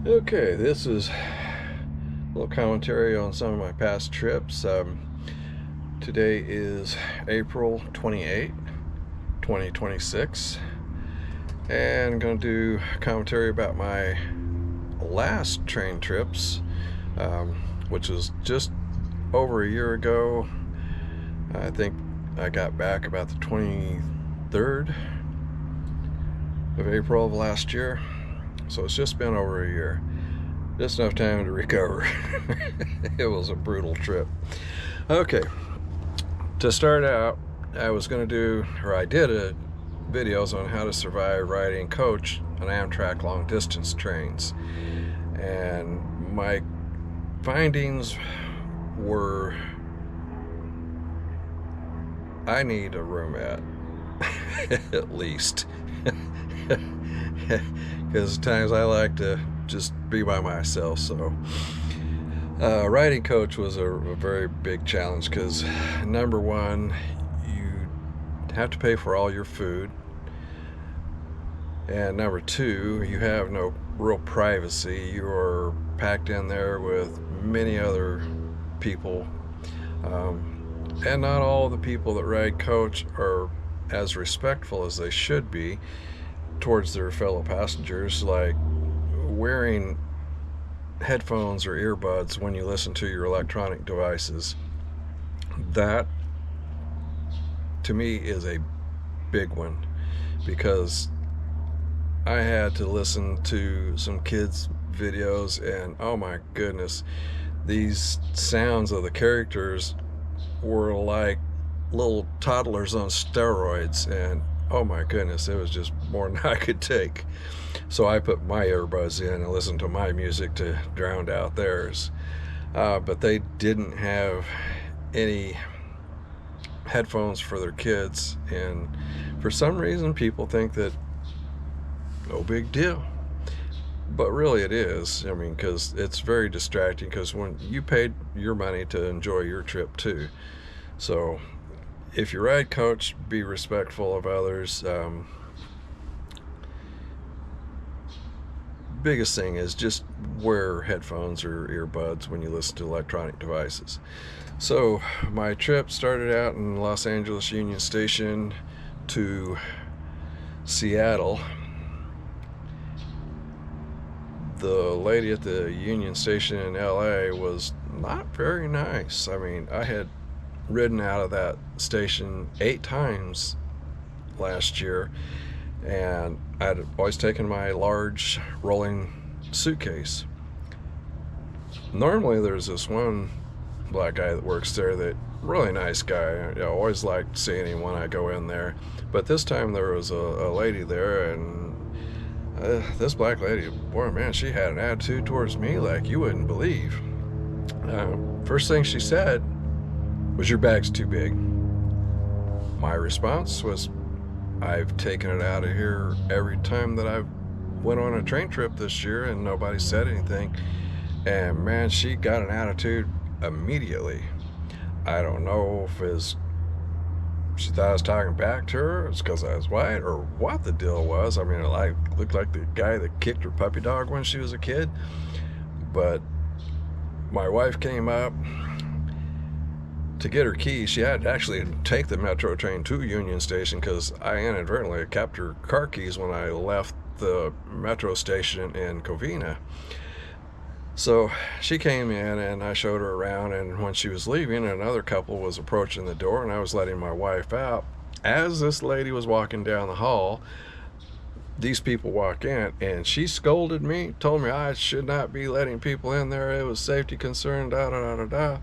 Okay, this is a little commentary on some of my past trips. Today is April 28, 2026, and I'm going to do commentary about my last train trips, which was just over a year ago. I think I got back about the 23rd of April of last year, so it's just been over a year. Just enough time to recover. It was a brutal trip. Okay, to start out, I did videos on how to survive riding coach on Amtrak long distance trains. And my findings were I need a roommate, at least. Because at times I like to just be by myself. So riding coach was a very big challenge because, number one, you have to pay for all your food, and number two, you have no real privacy. You are packed in there with many other people, and not all the people that ride coach are as respectful as they should be towards their fellow passengers, like wearing headphones or earbuds when you listen to your electronic devices. That, to me, is a big one, because I had to listen to some kids' videos, and oh my goodness, these sounds of the characters were like little toddlers on steroids, and oh my goodness, it was just more than I could take. So I put my earbuds in and listened to my music to drown out theirs. But they didn't have any headphones for their kids, and for some reason people think that no big deal. But really it is. I mean, because it's very distracting, because when you paid your money to enjoy your trip too. So if you ride coach, be respectful of others. Biggest thing is just wear headphones or earbuds when you listen to electronic devices. So my trip started out in Los Angeles Union Station to Seattle. The lady at the Union Station in LA was not very nice. I mean, I had ridden out of that station 8 times last year, and I'd always taken my large rolling suitcase. Normally there's this one black guy that works there, that really nice guy. I always liked seeing him when I go in there, but this time there was a lady there, and this black lady, boy man, she had an attitude towards me like you wouldn't believe. First thing she said was, "Your bag's too big." My response was, "I've taken it out of here every time that I've went on a train trip this year, and nobody said anything." And man, she got an attitude immediately. I don't know if she thought I was talking back to her, it's because I was white, or what the deal was. I mean, it looked like the guy that kicked her puppy dog when she was a kid. But my wife came up to get her keys. She had to actually take the metro train to Union Station, because I inadvertently kept her car keys when I left the metro station in Covina. So she came in and I showed her around, and when she was leaving, another couple was approaching the door, and I was letting my wife out. As this lady was walking down the hall, these people walk in, and she scolded me, told me I should not be letting people in there, it was safety concern, da da da da da.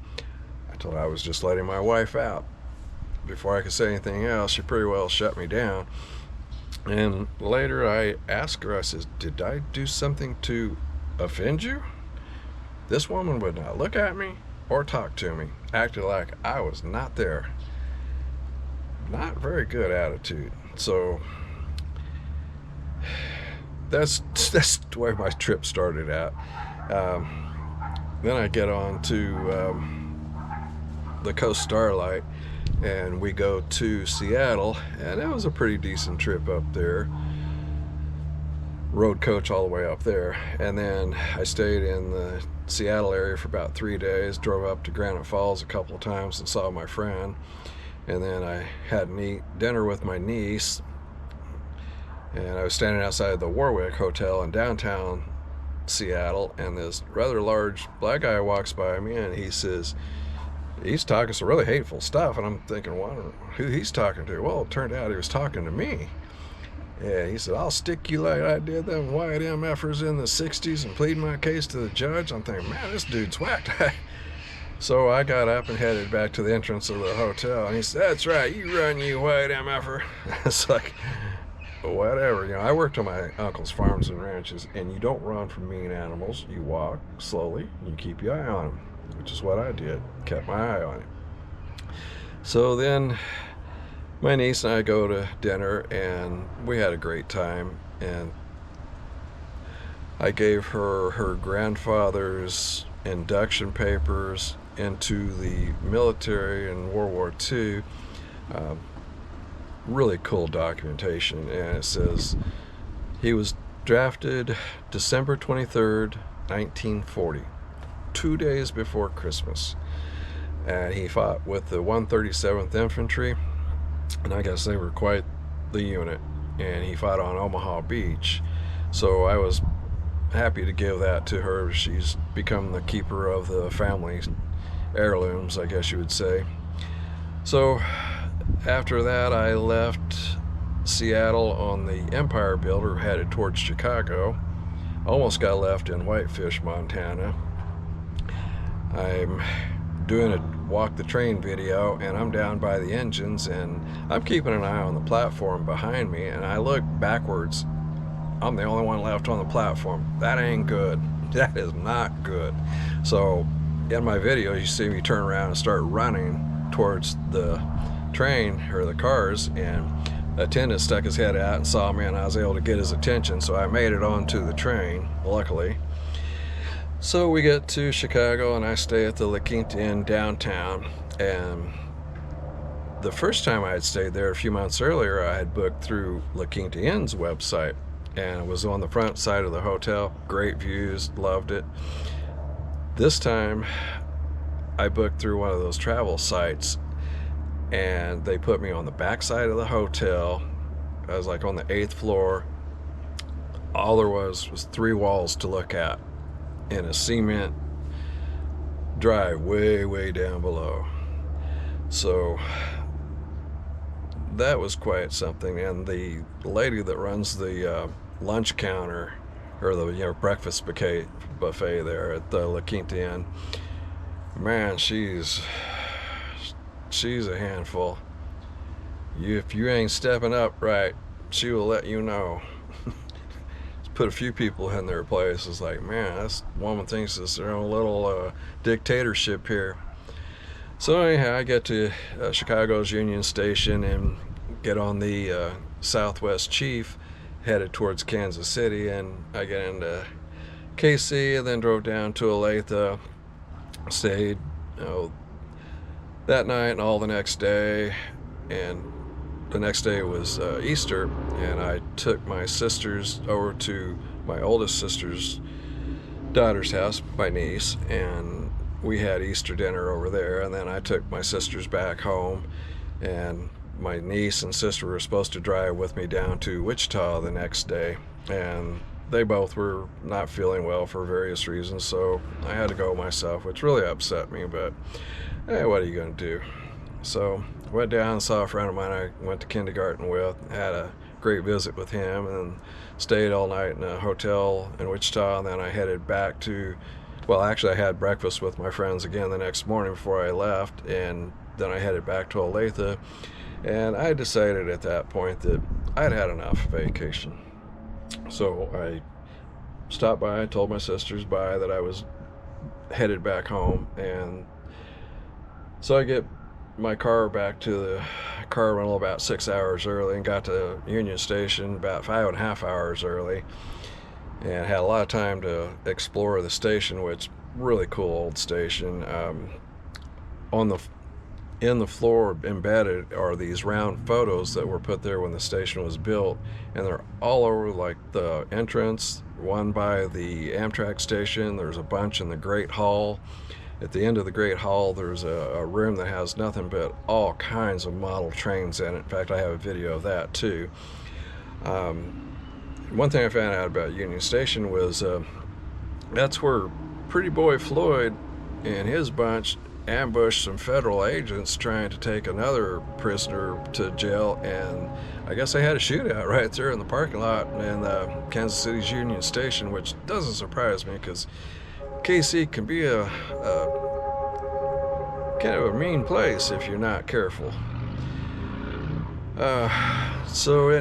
I told her I was just letting my wife out. Before I could say anything else, she pretty well shut me down. And later I asked her, I said, "Did I do something to offend you?" This woman would not look at me or talk to me, acted like I was not there. Not very good attitude. So that's where my trip started at. Then I get on to the Coast Starlight, and we go to Seattle, and it was a pretty decent trip up there. rode coach all the way up there. And then I stayed in the Seattle area for about 3 days, drove up to Granite Falls a couple of times and saw my friend. And then I had dinner with my niece, and I was standing outside the Warwick Hotel in downtown Seattle, and this rather large black guy walks by me, and he says, he's talking some really hateful stuff, and I'm thinking, well, who he's talking to? Well, it turned out he was talking to me. Yeah, he said, I'll stick you like I did them white MFers in the 60s and plead my case to the judge. I'm thinking, man, this dude's whacked. So I got up and headed back to the entrance of the hotel, and he said, that's right, you run, you white MFer. It's like, whatever. You know, I worked on my uncle's farms and ranches, and you don't run from mean animals. You walk slowly, and you keep your eye on them, which is what I did. Kept my eye on it. So then my niece and I go to dinner, and we had a great time, and I gave her her grandfather's induction papers into the military in World War II. Really cool documentation, and it says he was drafted December 23rd, 1940, 2 days before Christmas, and he fought with the 137th Infantry, and I guess they were quite the unit, and he fought on Omaha Beach. So I was happy to give that to her. She's become the keeper of the family heirlooms, I guess you would say. So after that, I left Seattle on the Empire Builder, headed towards Chicago. Almost got left in Whitefish, Montana. I'm doing a walk the train video, and I'm down by the engines, and I'm keeping an eye on the platform behind me, and I look backwards. I'm the only one left on the platform. That ain't good. That is not good. So in my video, you see me turn around and start running towards the train or the cars, and the attendant stuck his head out and saw me, and I was able to get his attention, so I made it onto the train, luckily. So we get to Chicago, and I stay at the La Quinta Inn downtown, and the first time I had stayed there a few months earlier, I had booked through La Quinta Inn's website, and it was on the front side of the hotel. Great views, loved it. This time I booked through one of those travel sites, and they put me on the back side of the hotel. I was like on the 8th floor. All there was 3 walls to look at in a cement drive way down below. So that was quite something. And the lady that runs the lunch counter, or the breakfast buffet there at the La Quinta Inn, man, she's a handful. If you ain't stepping up right, she will let you know. Put a few people in their place. It's like, man, this woman thinks it's their own little dictatorship here. So anyhow, I get to Chicago's Union Station and get on the Southwest Chief, headed towards Kansas City, and I get into KC, and then drove down to Olathe, stayed that night and all the next day, and the next day was Easter, and I took my sisters over to my oldest sister's daughter's house, my niece, and we had Easter dinner over there, and then I took my sisters back home, and my niece and sister were supposed to drive with me down to Wichita the next day, and they both were not feeling well for various reasons, so I had to go myself, which really upset me, but hey, what are you going to do? So went down and saw a friend of mine I went to kindergarten with, had a great visit with him, and stayed all night in a hotel in Wichita, and then I headed back to, well, actually I had breakfast with my friends again the next morning before I left, and then I headed back to Olathe, and I decided at that point that I'd had enough vacation. So I stopped by, told my sisters bye, that I was headed back home, and so I get my car back to the car rental about 6 hours early, and got to Union Station about 5.5 hours early, and had a lot of time to explore the station, which really cool old station. On the in the floor embedded are these round photos that were put there when the station was built, and they're all over, like the entrance, one by the Amtrak station. There's a bunch in the Great Hall. At the end of the Great Hall, there's a room that has nothing but all kinds of model trains in it. In fact, I have a video of that too. One thing I found out about Union Station was that's where Pretty Boy Floyd and his bunch ambushed some federal agents trying to take another prisoner to jail, and I guess they had a shootout right there in the parking lot in Kansas City's Union Station, which doesn't surprise me because KC can be a kind of a mean place if you're not careful. So